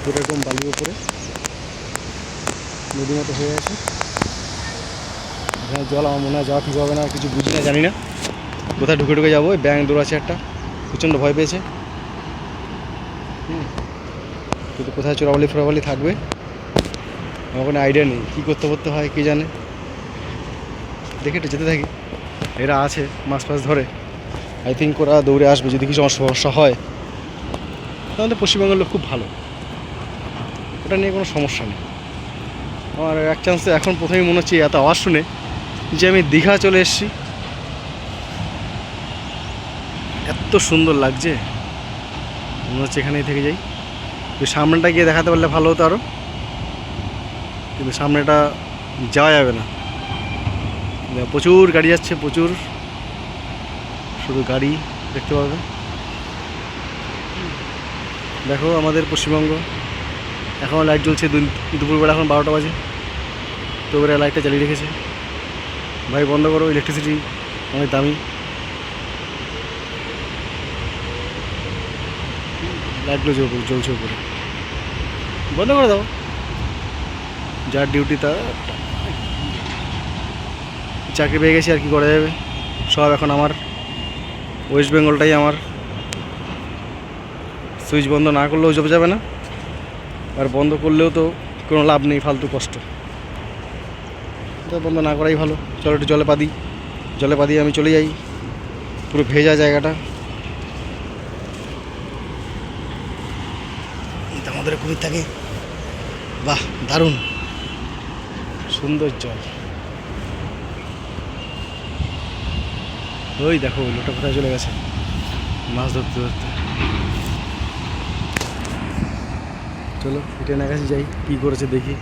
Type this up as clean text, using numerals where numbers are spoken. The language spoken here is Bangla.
এরকম বালির উপরে নদীর মতো হয়ে আছে। এখানে জল আমার মনে হয় যাওয়া ঠিক হবে না, কিছু বুঝি না, জানি না কোথায় ঢুকে ঢুকে যাবো। ব্যাঙ দৌড়াচ্ছে একটা, প্রচণ্ড ভয় পেয়েছে। কিন্তু কোথায় চোরাবালি ফোরাবালি থাকবে আমার কোনো আইডিয়া নেই, কী করতে হয় কে জানে। দেখে একটু যেতে থাকি। এরা আছে মাছ ফাছ ধরে, আই থিঙ্ক ওরা দৌড়ে আসবে যদি কিছু সমস্যা হয়। আমাদের পশ্চিমবঙ্গের লোক খুব ভালো, ওটা নিয়ে কোনো সমস্যা নেই। আমার এক চান্সে এখন প্রথমেই মনে হচ্ছে এত আওয়াজ শুনে যে আমি দীঘা চলে এসেছি। এত সুন্দর লাগছে, মনে হচ্ছে এখানেই থেকে যাই। তো সামনেটা গিয়ে দেখাতে পারলে ভালো হতো আরও, কিন্তু সামনেটা যাওয়া যাবে না, প্রচুর গাড়ি যাচ্ছে, প্রচুর, শুধু গাড়ি দেখতে পাবে। দেখো আমাদের পশ্চিমবঙ্গ, এখন লাইট জ্বলছে, দুপুরবেলা এখন 12টা বাজে, তো ওরা লাইটটা জ্বালিয়ে রেখেছে। ভাই বন্ধ করো, ইলেকট্রিসিটি অনেক দামি। লাইটগুলো জ্বলছে উপরে, বন্ধ করে দাও, যার ডিউটি তার। চাকরি পেয়ে গেছি, আর কি করা যাবে, সব এখন আমার। ওয়েস্ট বেঙ্গলটাই আমার, সুইচ বন্ধ না করলেও যাবে না, আর বন্ধ করলেও তো কোনো লাভ নেই, ফালতু কষ্ট। বন্ধ না করাই ভালো। চলো একটু জলে পা দিই, আমি চলে যাই। পুরো ভেজা জায়গাটা, আমাদের কুমির থাকে। বাহ, দারুণ সুন্দর জল। ওই দেখো ওই লোকটা কোথায় চলে গেছে মাছ ধরতে ধরতে। চলো এটা না কাছে যাই, কী করেছে দেখি।